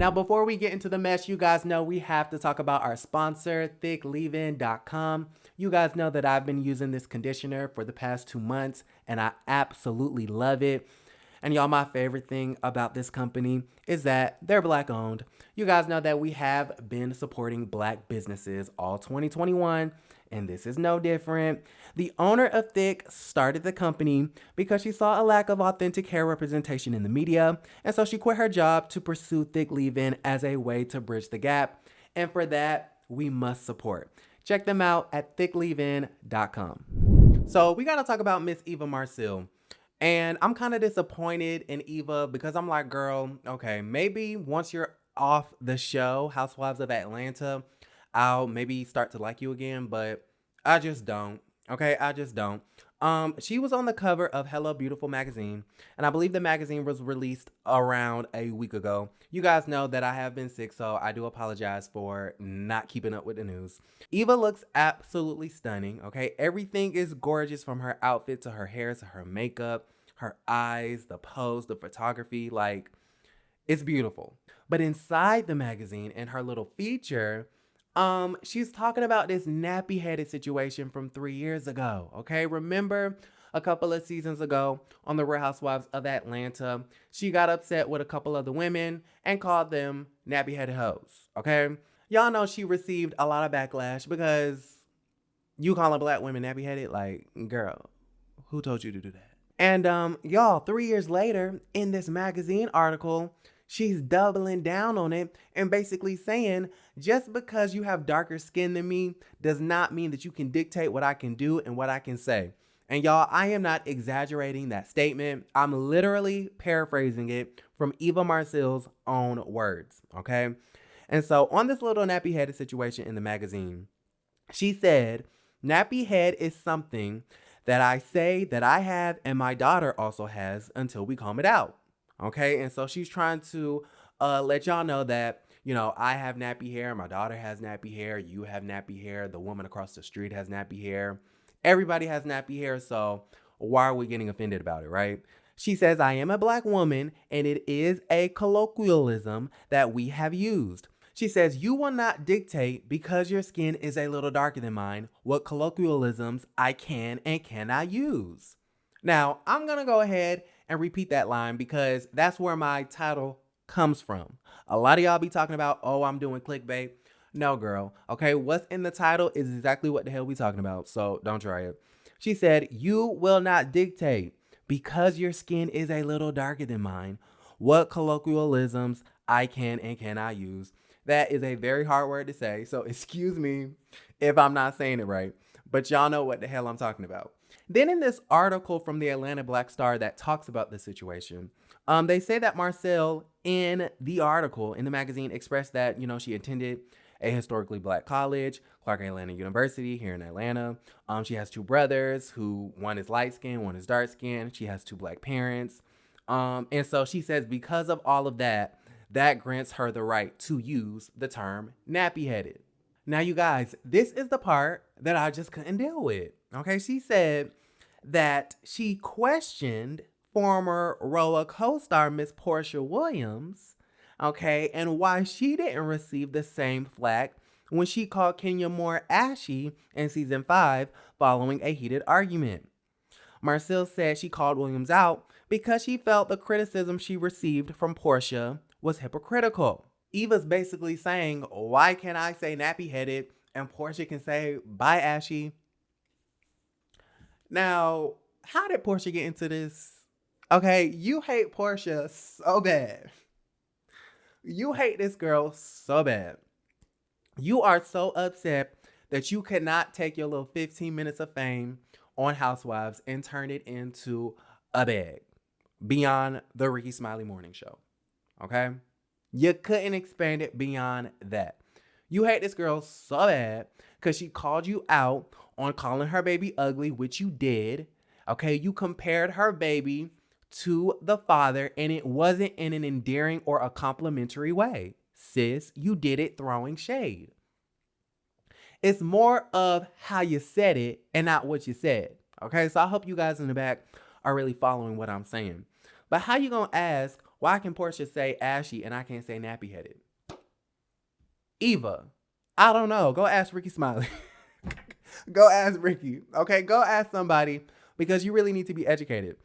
Now, before we get into the mess, you guys know we have to talk about our sponsor, thickleave-in.com. You guys know that I've been using this conditioner for the past 2 months, and I absolutely love it. And y'all, my favorite thing about this company is that they're Black owned. You guys know that we have been supporting Black businesses all 2021, and this is no different. The owner of Thick started the company because she saw a lack of authentic hair representation in the media, and so she quit her job to pursue Thick Leave-In as a way to bridge the gap. And for that, we must support. Check them out at thickleave-in.com. So we got to talk about Miss Eva Marcille. And I'm kind of disappointed in Eva because I'm like, girl, okay, maybe once you're off the show, Housewives of Atlanta, I'll maybe start to like you again, but I just don't. Okay, I just don't. She was on the cover of Hello Beautiful magazine, and I believe the magazine was released around a week ago. You guys know that I have been sick, so I do apologize for not keeping up with the news. Eva looks absolutely stunning, okay? Everything is gorgeous, from her outfit to her hair to her makeup, her eyes, the pose, the photography, like, it's beautiful. But inside the magazine, in her little feature, she's talking about this nappy-headed situation from 3 years ago, okay? Remember a couple of seasons ago on the Real Housewives of Atlanta, she got upset with a couple of the women and called them nappy-headed hoes, okay? Y'all know she received a lot of backlash because you calling Black women nappy-headed? Like, girl, who told you to do that? And y'all, 3 years later, in this magazine article, she's doubling down on it and basically saying, just because you have darker skin than me does not mean that you can dictate what I can do and what I can say. And y'all, I am not exaggerating that statement. I'm literally paraphrasing it from Eva Marcille's own words, okay? And so on this little nappy-headed situation in the magazine, she said, nappy head is something that I say that I have and my daughter also has until we comb it out. Okay, and so she's trying to let y'all know that, you know, I have nappy hair, my daughter has nappy hair, you have nappy hair, the woman across the street has nappy hair. Everybody has nappy hair, so why are we getting offended about it, right? She says, I am a Black woman, and it is a colloquialism that we have used. She says, you will not dictate, because your skin is a little darker than mine, what colloquialisms I can and cannot use. Now, I'm going to go ahead and repeat that line because that's where my title comes from. A lot of y'all be talking about, oh, I'm doing clickbait. No, girl. Okay, what's in the title is exactly what the hell we talking about, so don't try it. She said, you will not dictate, because your skin is a little darker than mine, what colloquialisms I can and cannot use. That is a very hard word to say, so excuse me if I'm not saying it right, but y'all know what the hell I'm talking about. Then in this article from the Atlanta Black Star that talks about the situation, they say that Marcille in the article in the magazine expressed that, you know, she attended a historically Black college, Clark Atlanta University here in Atlanta. She has 2 brothers who, one is light skinned, one is dark skinned. She has 2 Black parents. And so she says because of all of that, that grants her the right to use the term nappy headed. Now, you guys, this is the part that I just couldn't deal with. Okay, she said that she questioned former RHOA co-star Miss Portia Williams, okay, and why she didn't receive the same flack when she called Kenya Moore ashy in season 5 following a heated argument. Marcille said she called Williams out because she felt the criticism she received from Portia was hypocritical. Eva's basically saying, why can't I say nappy-headed and Portia can say bye ashy? Now, how did Portia get into this? Okay, you hate Portia so bad. You hate this girl so bad. You are so upset that you could not take your little 15 minutes of fame on Housewives and turn it into a bag beyond the Ricky Smiley morning show. Okay? You couldn't expand it beyond that. You hate this girl so bad because she called you out on calling her baby ugly, which you did. Okay, you compared her baby to the father, and it wasn't in an endearing or a complimentary way. Sis, you did it throwing shade. It's more of how you said it and not what you said. Okay, so I hope you guys in the back are really following what I'm saying. But how you gonna ask Why can Portia say ashy and I can't say nappy-headed? Eva, I don't know. Go ask Ricky Smiley. Go ask Ricky. Okay, go ask somebody because you really need to be educated.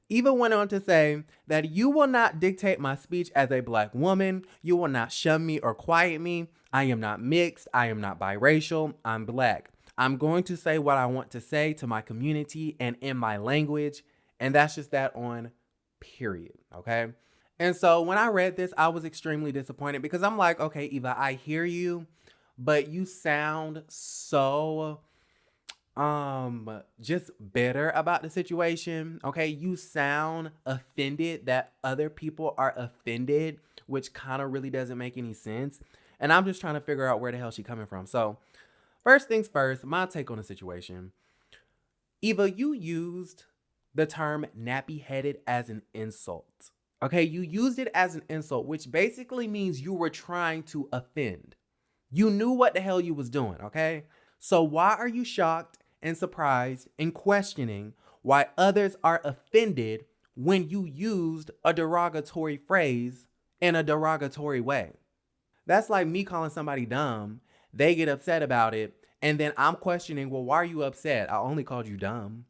Eva went on to say that you will not dictate my speech as a black woman. You will not shun me or quiet me. I am not mixed. I am not biracial. I'm black. I'm going to say what I want to say to my community and in my language. And that's just that on period. Okay. And so when I read this, I was extremely disappointed because I'm like, okay, Eva, I hear you, but you sound so just bitter about the situation. Okay, you sound offended that other people are offended, which kind of really doesn't make any sense. And I'm just trying to figure out where the hell she's coming from. So first things first, my take on the situation. Eva, you used the term nappy-headed as an insult. Okay, you used it as an insult, which basically means you were trying to offend. You knew what the hell you was doing, okay? So why are you shocked and surprised and questioning why others are offended when you used a derogatory phrase in a derogatory way? That's like me calling somebody dumb, they get upset about it, and then I'm questioning, well, why are you upset? I only called you dumb.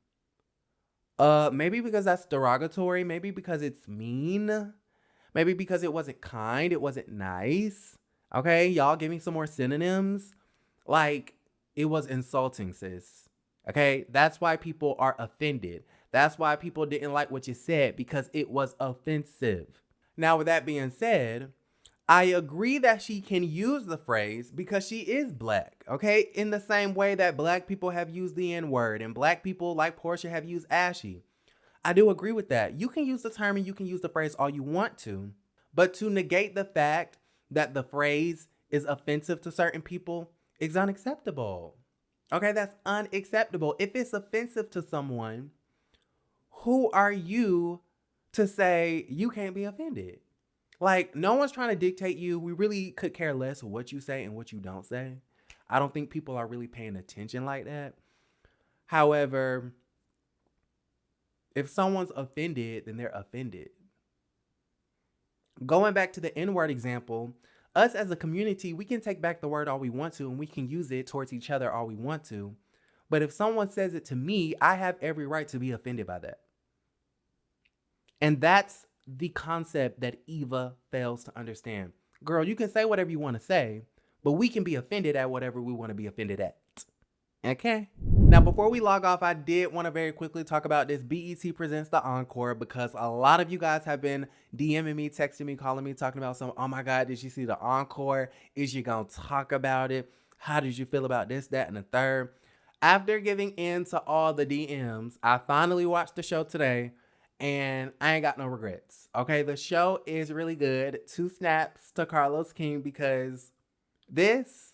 Maybe because that's derogatory, maybe because it's mean, maybe because it wasn't kind, it wasn't nice. Okay, y'all give me some more synonyms. Like, it was insulting, sis. Okay, that's why people are offended. That's why people didn't like what you said, because it was offensive. Now, with that being said, I agree that she can use the phrase because she is black, okay? In the same way that black people have used the N-word and black people like Portia have used ashy. I do agree with that. You can use the term and you can use the phrase all you want to, but to negate the fact that the phrase is offensive to certain people is unacceptable. Okay, that's unacceptable. If it's offensive to someone, who are you to say you can't be offended? Like, no one's trying to dictate you. We really could care less what you say and what you don't say. I don't think people are really paying attention like that. However, if someone's offended, then they're offended. Going back to the N-word example, us as a community, we can take back the word all we want to and we can use it towards each other all we want to. But if someone says it to me, I have every right to be offended by that. And that's the concept that Eva fails to understand. Girl, you can say whatever you want to say, but we can be offended at whatever we want to be offended at. Okay? Now, before we log off, I did want to very quickly talk about this BET Presents The Encore because a lot of you guys have been DMing me, texting me, calling me, talking about some, oh my God, did you see the encore? Is you going to talk about it? How did you feel about this, that, and the third? After giving in to all the DMs, I finally watched the show today. And I ain't got no regrets. Okay, the show is really good. 2 snaps to Carlos King because this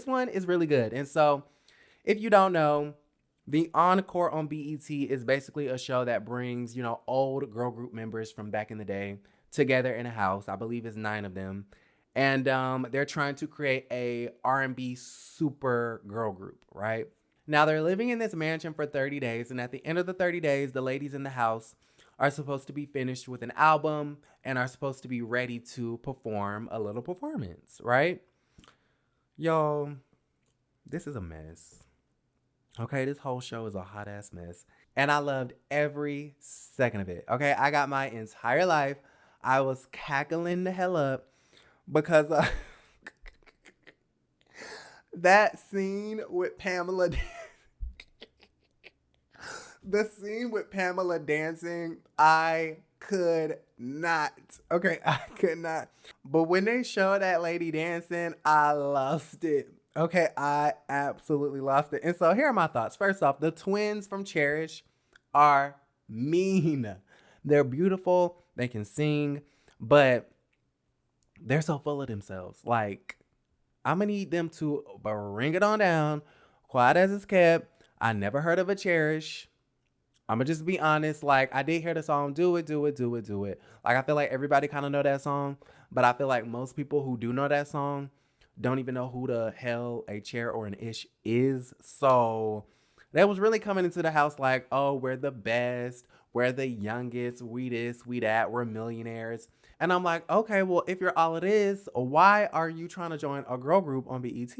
one is really good. And so, if you don't know, the Encore on BET is basically a show that brings, old girl group members from back in the day together in a house. I believe it's 9 of them. And they're trying to create a R&B super girl group, right? Now, they're living in this mansion for 30 days, and at the end of the 30 days, the ladies in the house are supposed to be finished with an album and are supposed to be ready to perform a little performance, right? Y'all, this is a mess. Okay, this whole show is a hot-ass mess, and I loved every second of it. Okay, I got my entire life. I was cackling the hell up because that scene with Pamela... The scene with Pamela dancing, I could not. Okay, I could not. But when they showed that lady dancing, I lost it. Okay, I absolutely lost it. And so here are my thoughts. First off, the twins from Cherish are mean. They're beautiful. They can sing, but they're so full of themselves. Like, I'm going to need them to bring it on down. Quiet as it's kept. I never heard of a Cherish. I'm going to just be honest. Like, I did hear the song, Do It, Do It, Do It, Do It. Like, I feel like everybody kind of know that song. But I feel like most people who do know that song don't even know who the hell a chair or an ish is. So that was really coming into the house like, oh, we're the best. We're the youngest, we this, we that, we're millionaires. And I'm like, okay, well, if you're all it is, why are you trying to join a girl group on BET?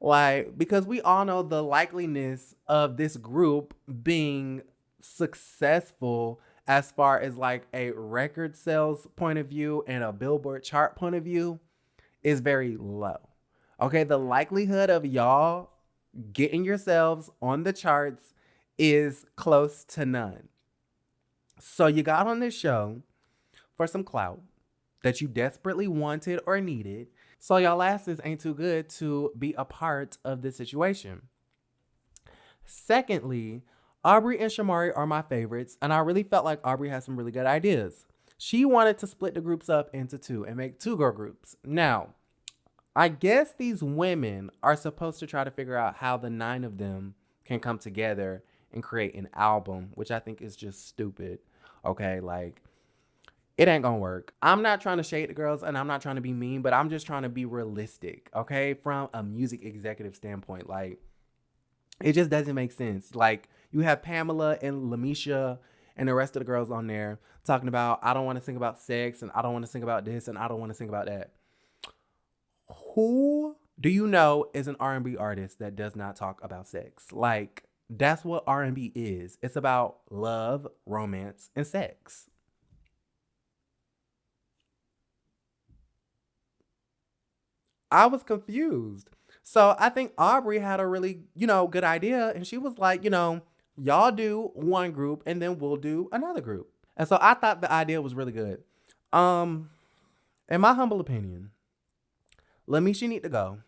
Like, because we all know the likeliness of this group being successful as far as like a record sales point of view and a Billboard chart point of view is very low. Okay, the likelihood of y'all getting yourselves on the charts is close to none. So you got on this show for some clout that you desperately wanted or needed. So y'all asses ain't too good to be a part of this situation. Secondly, Aubrey and Shamari are my favorites, and I really felt like Aubrey had some really good ideas. She wanted to split the groups up into two and make two girl groups. Now, I guess these women are supposed to try to figure out how the 9 of them can come together and create an album, which I think is just stupid. Okay, like, it ain't gonna work. I'm not trying to shade the girls and I'm not trying to be mean, but I'm just trying to be realistic, okay? From a music executive standpoint, like, it just doesn't make sense. Like, you have Pamela and Lamisha and the rest of the girls on there talking about, I don't want to sing about sex and I don't want to sing about this and I don't want to sing about that. Who do you know is an R&B artist that does not talk about sex? Like, that's what R&B is. It's about love, romance, and sex. I was confused. So I think Aubrey had a really, good idea. And she was like, y'all do one group and then we'll do another group. And so I thought the idea was really good. In my humble opinion, Lamisha need to go.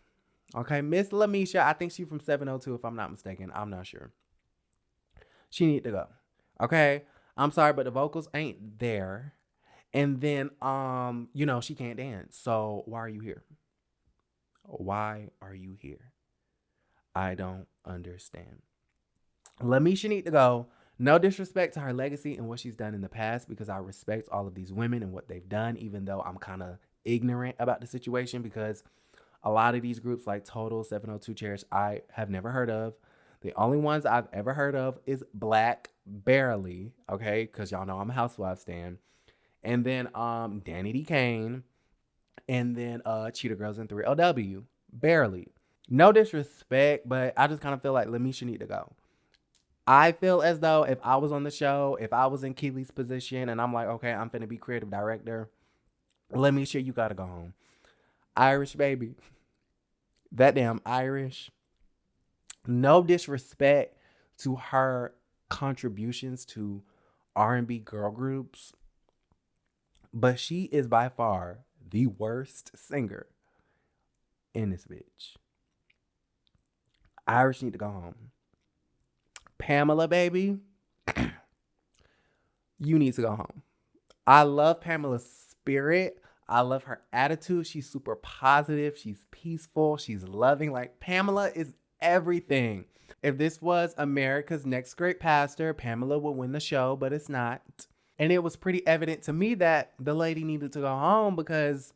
Okay, Miss Lamisha, I think she's from 702 if I'm not mistaken. I'm not sure. She need to go. Okay, I'm sorry, but the vocals ain't there. And then, she can't dance. So why are you here? Why are you here? I don't understand. Lamisha need to go. No disrespect to her legacy and what she's done in the past, because I respect all of these women and what they've done, even though I'm kind of ignorant about the situation, because a lot of these groups like Total, 702 Cherish, I have never heard of. The only ones I've ever heard of is Black, barely, okay, because y'all know I'm a Housewives stan. And then Danny D. Kane, and then Cheetah Girls and 3LW, barely. No disrespect, but I just kind of feel like Lamisha need to go. I feel as though if I was on the show, if I was in Keely's position and I'm like, okay, I'm finna be creative director, Lamisha, you gotta go home. Irish baby. That damn Irish. No disrespect to her contributions to R&B girl groups, but she is by far the worst singer in this bitch. Irish need to go home. Pamela, baby, you need to go home. I love Pamela's spirit. I love her attitude. She's super positive. She's peaceful. She's loving. Like, Pamela is everything. If this was America's Next Great Pastor, Pamela would win the show, but it's not. And it was pretty evident to me that the lady needed to go home, because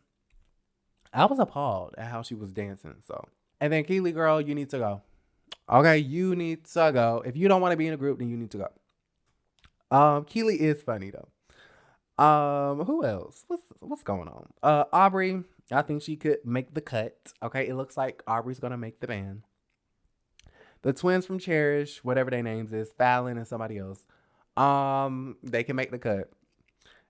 I was appalled at how she was dancing. So, and then Keely, girl, you need to go. Okay, you need to go. If you don't want to be in a group, then you need to go. Keely is funny though. Who else? What's going on? Aubrey, I think she could make the cut. Okay, it looks like Aubrey's gonna make the band. The twins from Cherish, whatever their names is, Fallon and somebody else, they can make the cut.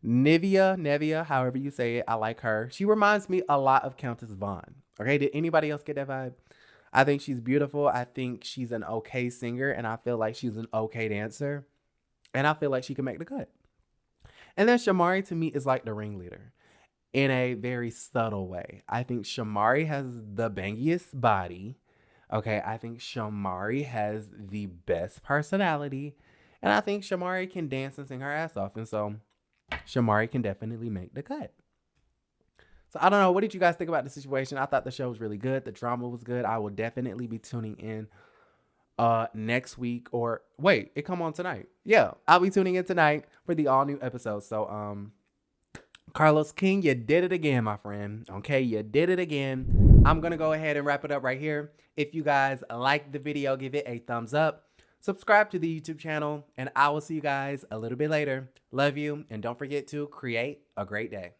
Nevia, however you say it, I like her. She reminds me a lot of Countess Vaughn. Okay, did anybody else get that vibe? I think she's beautiful. I think she's an okay singer, and I feel like she's an okay dancer. And I feel like she can make the cut. And then Shamari, to me, is like the ringleader in a very subtle way. I think Shamari has the bangiest body. Okay, I think Shamari has the best personality. And I think Shamari can dance and sing her ass off. And so Shamari can definitely make the cut. So I don't know. What did you guys think about the situation? I thought the show was really good. The drama was good. I will definitely be tuning in next week, or wait, it come on tonight. Yeah, I'll be tuning in tonight for the all new episode. So Carlos King, you did it again, my friend. Okay, you did it again. I'm gonna go ahead and wrap it up right here. If you guys like the video, give it a thumbs up. Subscribe to the YouTube channel, and I will see you guys a little bit later. Love you, and don't forget to create a great day.